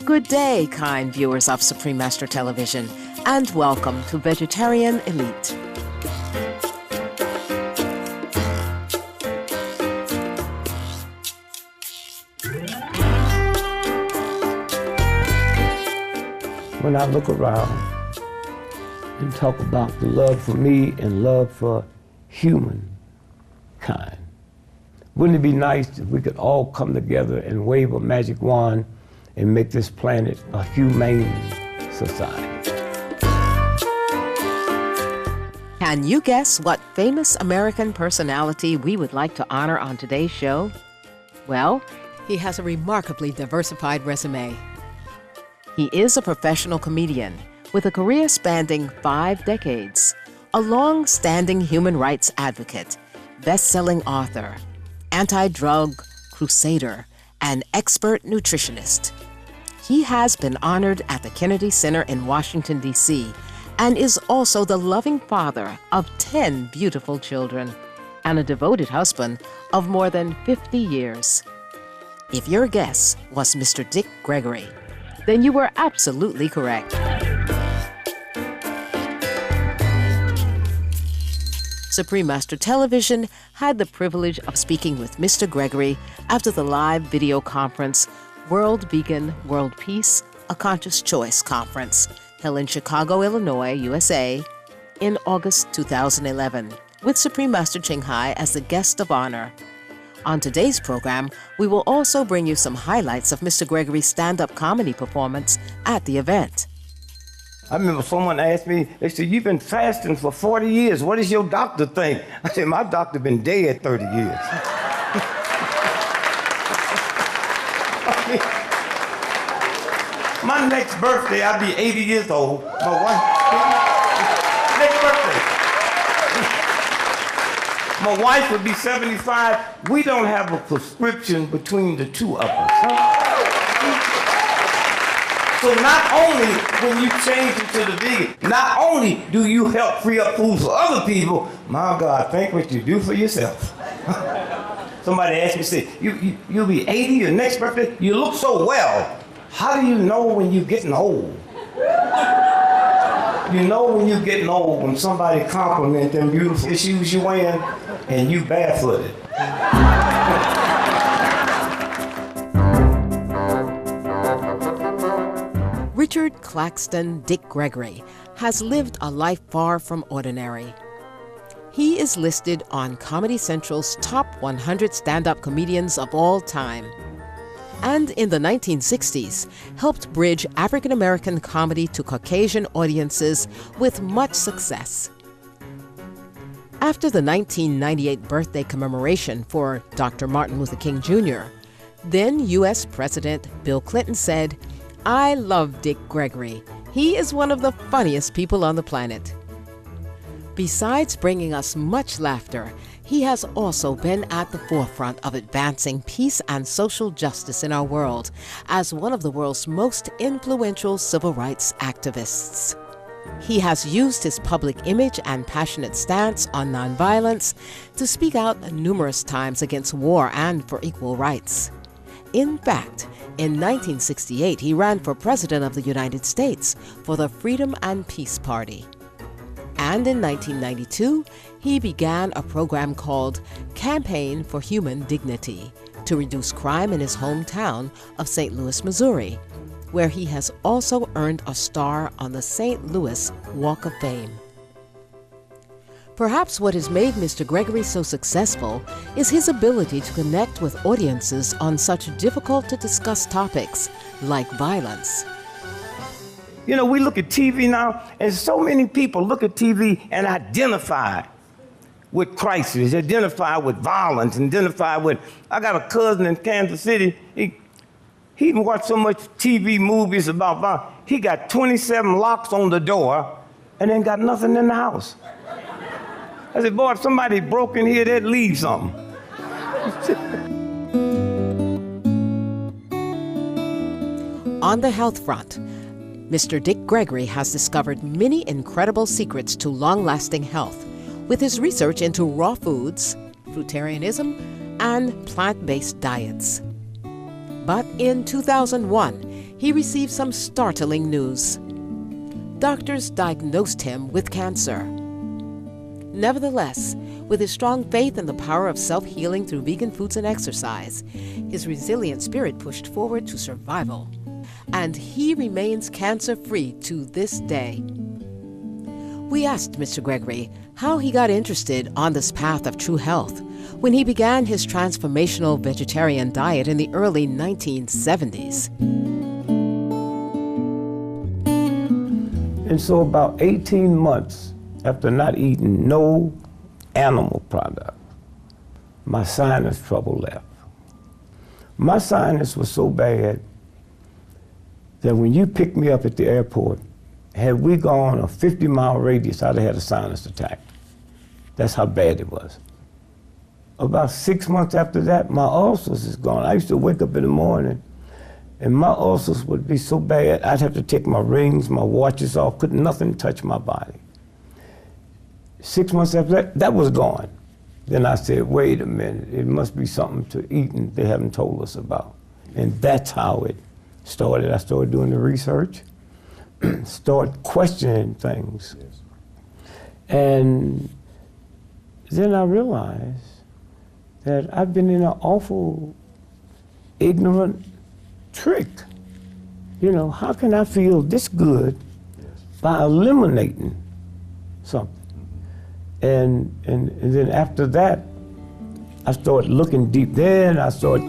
Good day, kind viewers of Supreme Master Television, and welcome to Vegetarian Elite. When I look around and talk about the love for me and love for humankind, wouldn't it be nice if we could all come together and wave a magic wand and make this planet a humane society? Can you guess what famous American personality we would like to honor on today's show? Well, he has a remarkably diversified resume. He is a professional comedian with a career spanning 5 decades, a long-standing human rights advocate, best-selling author, anti-drug crusader, and expert nutritionist. He has been honored at the Kennedy Center in Washington, D.C., and is also the loving father of 10 beautiful children and a devoted husband of more than 50 years. If your guess was Mr. Dick Gregory, then you were absolutely correct. Supreme Master Television had the privilege of speaking with Mr. Gregory after the live video conference World Vegan, World Peace, A Conscious Choice Conference held in Chicago, Illinois, USA in August 2011 with Supreme Master Ching Hai as the guest of honor. On today's program, we will also bring you some highlights of Mr. Gregory's stand-up comedy performance at the event. I remember someone asked me, they said, "You've been fasting for 40 years. What does your doctor think?" I said, "My doctor been dead 30 years." My next birthday, I'll be 80 years old. My wife, next birthday. My wife would be 75. We don't have a prescription between the two of us. So not only when you change into the vegan, not only do you help free up food for other people, my God, think what you do for yourself. Somebody asked me, say, you'll be 80 your next birthday? You look so well. How do you know when you're getting old? You know when you're getting old when somebody compliments them beautiful shoes you're wearing and you barefooted. Richard Claxton Dick Gregory has lived a life far from ordinary. He is listed on Comedy Central's top 100 stand-up comedians of all time, and in the 1960s helped bridge African-American comedy to Caucasian audiences with much success. After the 1998 birthday commemoration for Dr. Martin Luther King Jr., then U.S. President Bill Clinton said, "I love Dick Gregory. He is one of the funniest people on the planet." Besides bringing us much laughter, he has also been at the forefront of advancing peace and social justice in our world as one of the world's most influential civil rights activists. He has used his public image and passionate stance on nonviolence to speak out numerous times against war and for equal rights. In fact, in 1968, he ran for President of the United States for the Freedom and Peace Party. And in 1992, he began a program called Campaign for Human Dignity to reduce crime in his hometown of St. Louis, Missouri, where he has also earned a star on the St. Louis Walk of Fame. Perhaps what has made Mr. Gregory so successful is his ability to connect with audiences on such difficult-to-discuss topics like violence. You know, we look at TV now, and so many people look at TV and identify with crisis, identify with violence, identify with... I got a cousin in Kansas City. He watched so much TV movies about violence. He got 27 locks on the door and then got nothing in the house. I said, boy, if somebody broke in here, they'd leave something. On the health front, Mr. Dick Gregory has discovered many incredible secrets to long-lasting health with his research into raw foods, fruitarianism, and plant-based diets. But in 2001, he received some startling news. Doctors diagnosed him with cancer. Nevertheless, with his strong faith in the power of self-healing through vegan foods and exercise, his resilient spirit pushed forward to survival. And he remains cancer-free to this day. We asked Mr. Gregory how he got interested on this path of true health when he began his transformational vegetarian diet in the early 1970s. And so about 18 months after not eating no animal product, my sinus trouble left. My sinus was so bad that when you picked me up at the airport, had we gone a 50-mile radius, I'd have had a sinus attack. That's how bad it was. About 6 months after that, my ulcers is gone. I used to wake up in the morning and my ulcers would be so bad, I'd have to take my rings, my watches off, couldn't nothing touch my body. 6 months after that, that was gone. Then I said, wait a minute, it must be something to eat and they haven't told us about. And that's how it started. I started doing the research, started questioning things. Yes. And then I realized that I've been in an awful ignorant trick. You know, how can I feel this good by eliminating something? And then after that, I started looking deep. Then I started.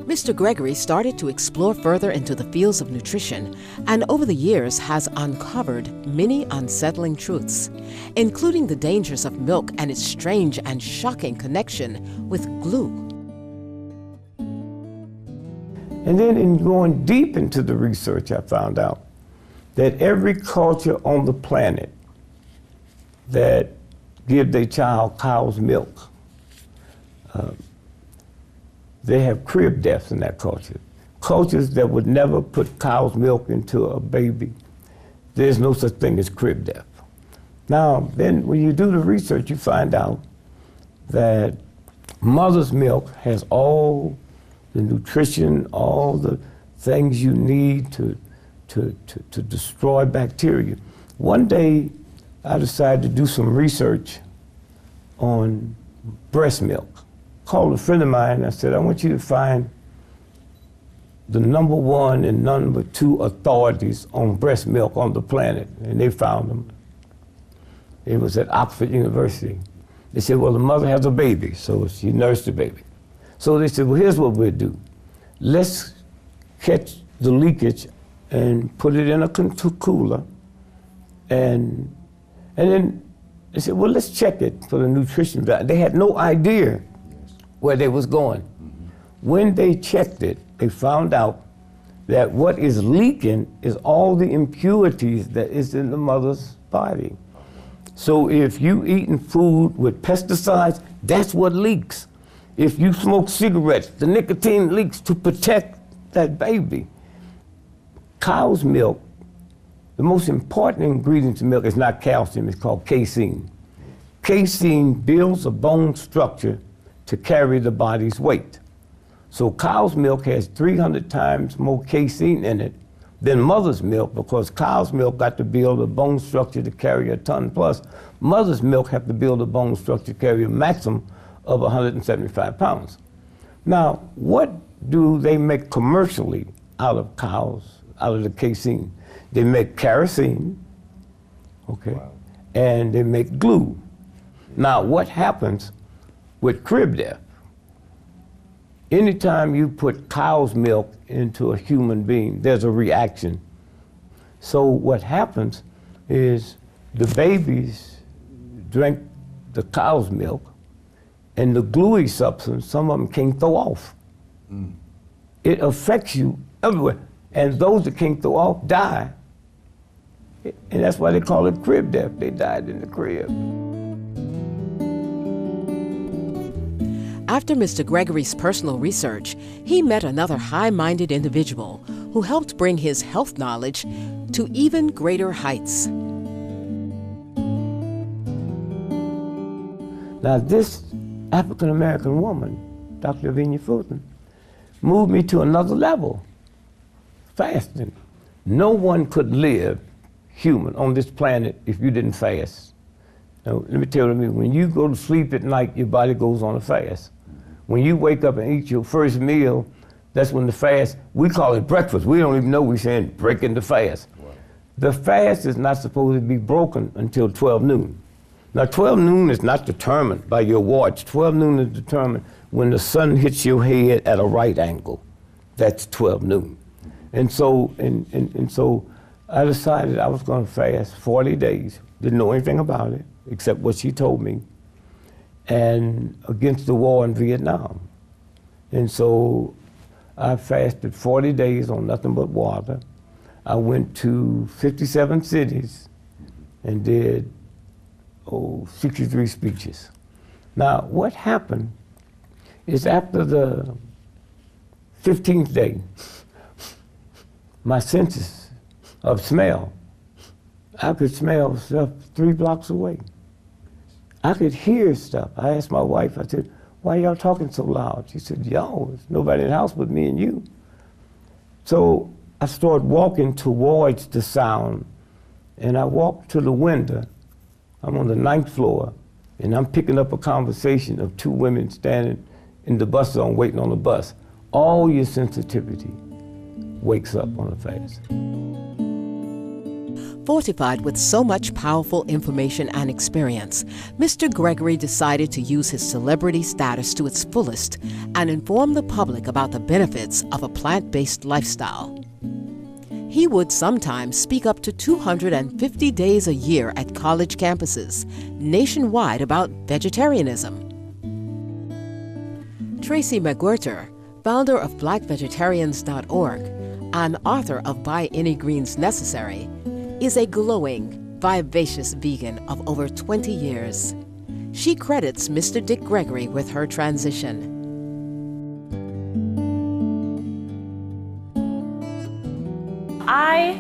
Mr. Gregory started to explore further into the fields of nutrition and over the years has uncovered many unsettling truths, including the dangers of milk and its strange and shocking connection with glue. And then in going deep into the research, I found out that every culture on the planet that give their child cow's milk, they have crib deaths in that culture. Cultures that would never put cow's milk into a baby, there's no such thing as crib death. Now, then when you do the research, you find out that mother's milk has all the nutrition, all the things you need to destroy bacteria. One day, I decided to do some research on breast milk. Called a friend of mine and I said, I want you to find the #1 and #2 authorities on breast milk on the planet. And they found them. It was at Oxford University. They said, well, the mother has a baby, so she nursed the baby. So they said, well, here's what we'll do. Let's catch the leakage and put it in a cooler. And then they said, well, let's check it for the nutrition value. They had no idea where they was going. When they checked it, they found out that what is leaking is all the impurities that is in the mother's body. So if you eating food with pesticides, that's what leaks. If you smoke cigarettes, the nicotine leaks to protect that baby. Cow's milk, the most important ingredient in milk is not calcium, it's called casein. Casein builds a bone structure to carry the body's weight. So cow's milk has 300 times more casein in it than mother's milk because cow's milk got to build a bone structure to carry a ton plus. Mother's milk have to build a bone structure to carry a maximum of 175 pounds. Now, what do they make commercially out of cows, out of the casein? They make kerosene, okay, wow. And they make glue. Now, what happens with crib death? Anytime you put cow's milk into a human being, there's a reaction. So what happens is the babies drink the cow's milk and the gluey substance, some of them can't throw off. Mm. It affects you everywhere. And those that can't throw off die. And that's why they call it crib death. They died in the crib. After Mr. Gregory's personal research, he met another high-minded individual who helped bring his health knowledge to even greater heights. Now this African-American woman, Dr. Lavinia Fulton, moved me to another level. fasting. No one could live, human, on this planet if you didn't fast. Now, let me tell you, when you go to sleep at night, your body goes on a fast. When you wake up and eat your first meal, that's when the fast, we call it breakfast. We don't even know we're saying breaking the fast. Wow. The fast is not supposed to be broken until 12 noon. Now 12 noon is not determined by your watch. 12 noon is determined when the sun hits your head at a right angle. That's 12 noon. And so, so I decided I was gonna fast 40 days. Didn't know anything about it, except what she told me, and against the war in Vietnam. And so I fasted 40 days on nothing but water. I went to 57 cities and did 63 speeches. Now, what happened is after the 15th day, my senses of smell, I could smell stuff 3 blocks away. I could hear stuff. I asked my wife, I said, why y'all talking so loud? She said, yo, there's nobody in the house but me and you. So I started walking towards the sound, and I walked to the window. I'm on the 9th floor, and I'm picking up a conversation of 2 women standing in the bus zone waiting on the bus. All your sensitivity wakes up on a fast. Fortified with so much powerful information and experience, Mr. Gregory decided to use his celebrity status to its fullest and inform the public about the benefits of a plant-based lifestyle. He would sometimes speak up to 250 days a year at college campuses nationwide about vegetarianism. Tracy McGuirter, founder of BlackVegetarians.org and author of By Any Greens Necessary, is a glowing, vivacious vegan of over 20 years. She credits Mr. Dick Gregory with her transition. I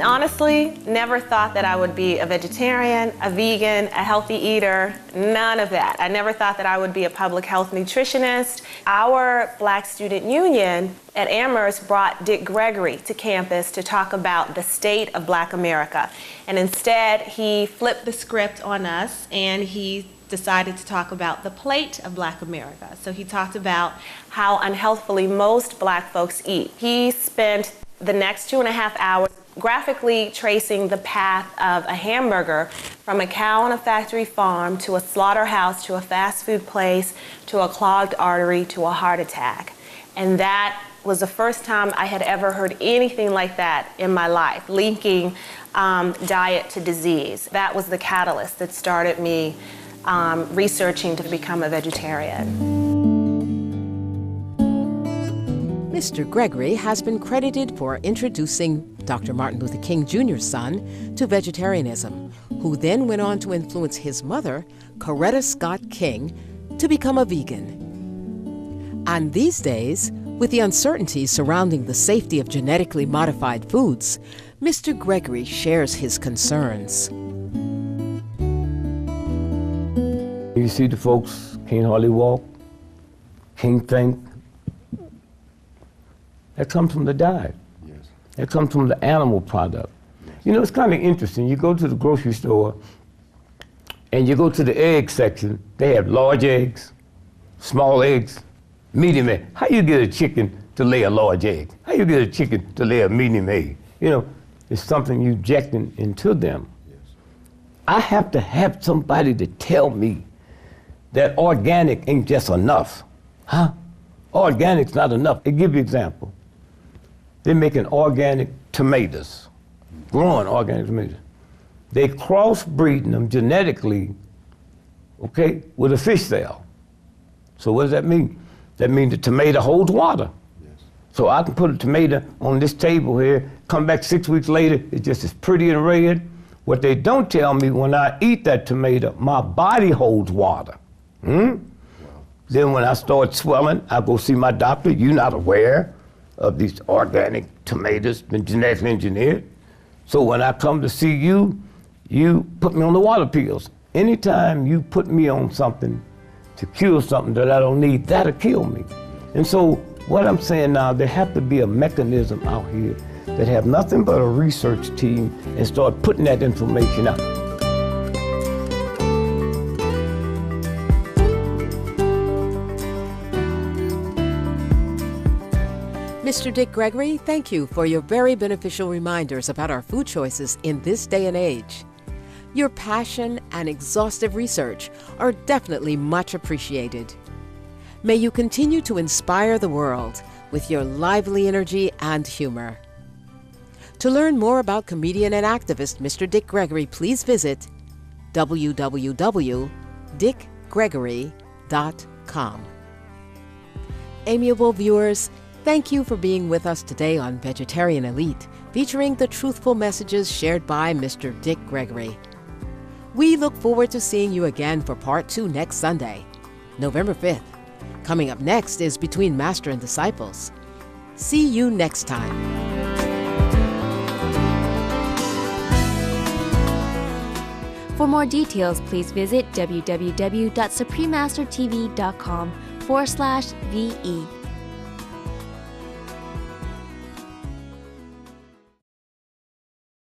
honestly never thought that I would be a vegetarian, a vegan, a healthy eater, none of that. I never thought that I would be a public health nutritionist. Our Black Student Union at Amherst brought Dick Gregory to campus to talk about the state of Black America. And instead, he flipped the script on us and he decided to talk about the plate of Black America. So he talked about how unhealthfully most Black folks eat. He spent the next 2.5 hours graphically tracing the path of a hamburger from a cow on a factory farm to a slaughterhouse to a fast food place to a clogged artery to a heart attack. And that was the first time I had ever heard anything like that in my life, linking diet to disease. That was the catalyst that started me researching to become a vegetarian. Mr. Gregory has been credited for introducing Dr. Martin Luther King Jr.'s son to vegetarianism, who then went on to influence his mother, Coretta Scott King, to become a vegan. And these days, with the uncertainties surrounding the safety of genetically modified foods, Mr. Gregory shares his concerns. You see the folks can't hardly walk, can't think. That comes from the diet. Yes. That comes from the animal product. Yes. You know, it's kind of interesting. You go to the grocery store and you go to the egg section, they have large eggs, small eggs, medium egg. How you get a chicken to lay a large egg? How you get a chicken to lay a medium egg? You know, it's something you injecting into them. Yes. I have to have somebody to tell me that organic ain't just enough. Huh? Organic's not enough. I'll give you an example. They're making organic tomatoes, growing organic tomatoes. They crossbreeding them genetically, okay, with a fish cell. So what does that mean? That means the tomato holds water. Yes. So I can put a tomato on this table here, come back 6 weeks later, it's just as pretty and red. What they don't tell me, when I eat that tomato, my body holds water. Wow. Then when I start swelling, I go see my doctor. You're not aware of these organic tomatoes been genetically engineered. So when I come to see you, you put me on the water pills. Anytime you put me on something to cure something that I don't need, that'll kill me. And so What I'm saying now, there have to be a mechanism out here that have nothing but a research team and start putting that information out. Mr. Dick Gregory, thank you for your very beneficial reminders about our food choices in this day and age. Your passion and exhaustive research are definitely much appreciated. May you continue to inspire the world with your lively energy and humor. To learn more about comedian and activist Mr. Dick Gregory, please visit www.dickgregory.com. Amiable viewers, thank you for being with us today on Vegetarian Elite, featuring the truthful messages shared by Mr. Dick Gregory. We look forward to seeing you again for Part 2 next Sunday, November 5th. Coming up next is Between Master and Disciples. See you next time. For more details, please visit www.suprememastertv.com/VE.